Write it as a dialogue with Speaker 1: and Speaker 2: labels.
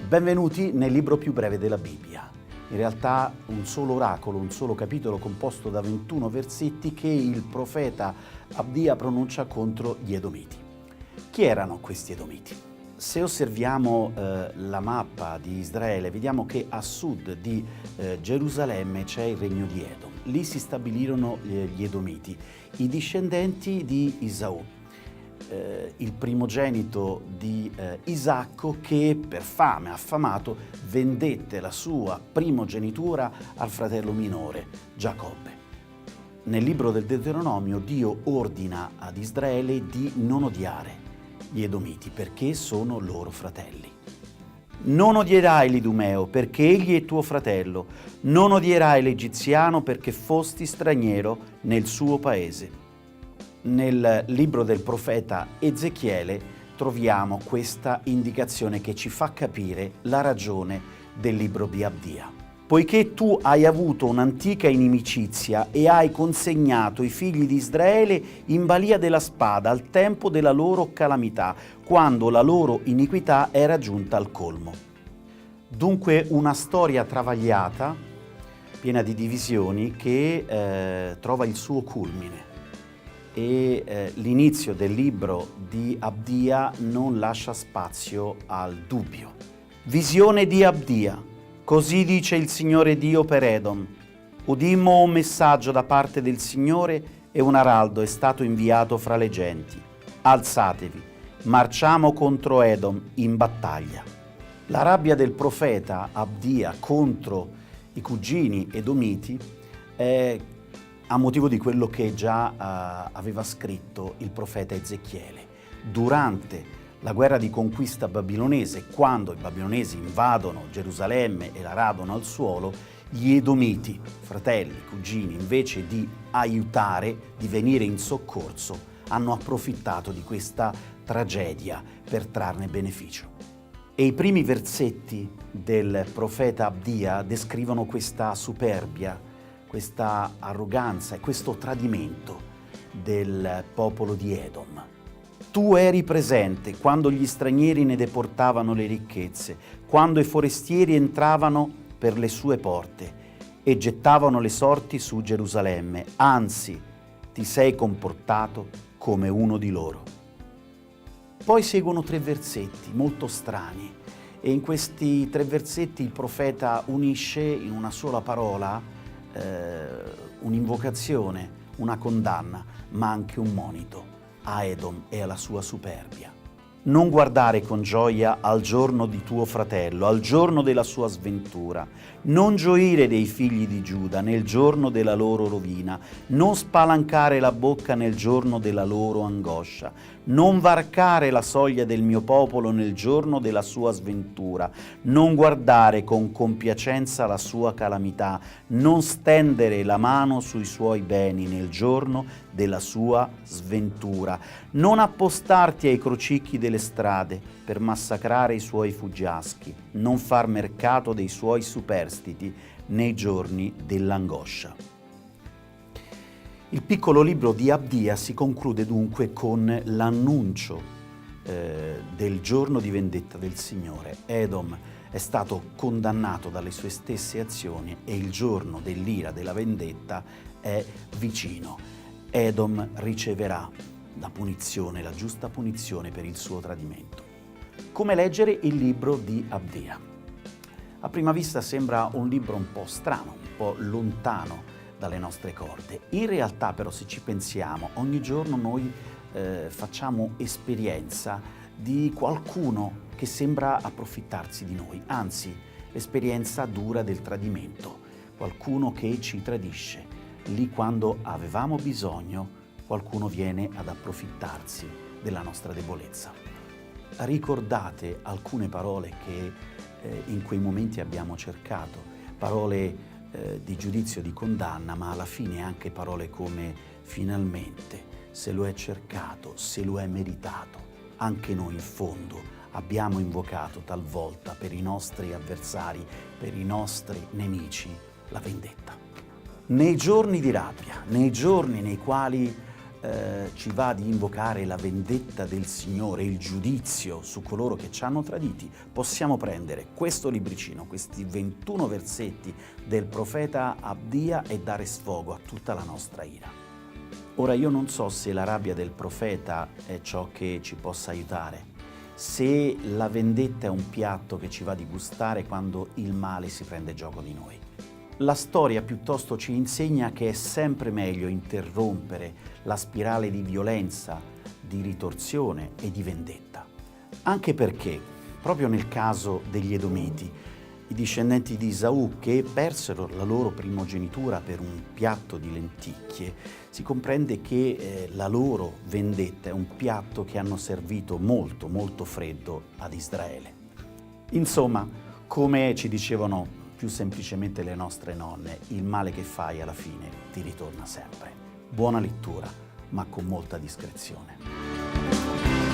Speaker 1: Benvenuti nel libro più breve della Bibbia. In realtà un solo oracolo, un solo capitolo composto da 21 versetti che il profeta Abdia pronuncia contro gli Edomiti. Chi erano questi Edomiti? Se osserviamo la mappa di Israele, vediamo che a sud di Gerusalemme c'è il regno di Edom. Lì si stabilirono gli Edomiti, i discendenti di Isaù, il primogenito di Isacco, che per fame, affamato, vendette la sua primogenitura al fratello minore, Giacobbe. Nel libro del Deuteronomio Dio ordina ad Israele di non odiare gli Edomiti perché sono loro fratelli. Non odierai l'Idumeo perché egli è tuo fratello, non odierai l'Egiziano perché fosti straniero nel suo paese. Nel libro del profeta Ezechiele troviamo questa indicazione che ci fa capire la ragione del libro di Abdia. Poiché tu hai avuto un'antica inimicizia e hai consegnato i figli di Israele in balia della spada al tempo della loro calamità, quando la loro iniquità era giunta al colmo. Dunque una storia travagliata, piena di divisioni, che trova il suo culmine. E l'inizio del libro di Abdia non lascia spazio al dubbio. Visione di Abdia. Così dice il Signore Dio per Edom. Udimmo un messaggio da parte del Signore e un araldo è stato inviato fra le genti. Alzatevi, marciamo contro Edom in battaglia. La rabbia del profeta Abdia contro i cugini edomiti è a motivo di quello che già aveva scritto il profeta Ezechiele. Durante la guerra di conquista babilonese, quando i babilonesi invadono Gerusalemme e la radono al suolo, gli edomiti, fratelli, cugini, invece di aiutare, di venire in soccorso, hanno approfittato di questa tragedia per trarne beneficio. E i primi versetti del profeta Abdia descrivono questa superbia, questa arroganza e questo tradimento del popolo di Edom. Tu eri presente quando gli stranieri ne deportavano le ricchezze, quando i forestieri entravano per le sue porte e gettavano le sorti su Gerusalemme, anzi, ti sei comportato come uno di loro. Poi seguono 3 versetti molto strani e in questi 3 versetti il profeta unisce in una sola parola un'invocazione, una condanna, ma anche un monito a Edom e alla sua superbia. Non guardare con gioia al giorno di tuo fratello, al giorno della sua sventura. Non gioire dei figli di Giuda nel giorno della loro rovina. Non spalancare la bocca nel giorno della loro angoscia. Non varcare la soglia del mio popolo nel giorno della sua sventura. Non guardare con compiacenza la sua calamità. Non stendere la mano sui suoi beni nel giorno della sua sventura. Non appostarti ai crocicchi delle strade per massacrare i suoi fuggiaschi, non far mercato dei suoi superstiti nei giorni dell'angoscia. Il piccolo libro di Abdia si conclude dunque con l'annuncio del giorno di vendetta del Signore. Edom è stato condannato dalle sue stesse azioni e il giorno dell'ira, della vendetta è vicino. Edom riceverà la punizione, la giusta punizione per il suo tradimento. Come leggere il libro di Abdia? A prima vista sembra un libro un po' strano, un po' lontano dalle nostre corde. In realtà però, se ci pensiamo, ogni giorno noi facciamo esperienza di qualcuno che sembra approfittarsi di noi, anzi l'esperienza dura del tradimento, qualcuno che ci tradisce. Lì quando avevamo bisogno qualcuno viene ad approfittarsi della nostra debolezza. Ricordate alcune parole che in quei momenti abbiamo cercato, parole di giudizio, di condanna, ma alla fine anche parole come finalmente se lo è cercato, se lo è meritato. Anche noi in fondo abbiamo invocato talvolta per i nostri avversari, per i nostri nemici, la vendetta. Nei giorni di rabbia, nei giorni nei quali ci va di invocare la vendetta del Signore, il giudizio su coloro che ci hanno traditi, possiamo prendere questo libricino, questi 21 versetti del profeta Abdia e dare sfogo a tutta la nostra ira. Ora io non so se la rabbia del profeta è ciò che ci possa aiutare, se la vendetta è un piatto che ci va di gustare quando il male si prende gioco di noi. La storia piuttosto ci insegna che è sempre meglio interrompere la spirale di violenza, di ritorsione e di vendetta. Anche perché, proprio nel caso degli Edomiti, i discendenti di Isaù che persero la loro primogenitura per un piatto di lenticchie, si comprende che la loro vendetta è un piatto che hanno servito molto, molto freddo ad Israele. Insomma, come ci dicevano più semplicemente le nostre nonne, il male che fai alla fine ti ritorna sempre. Buona lettura, ma con molta discrezione.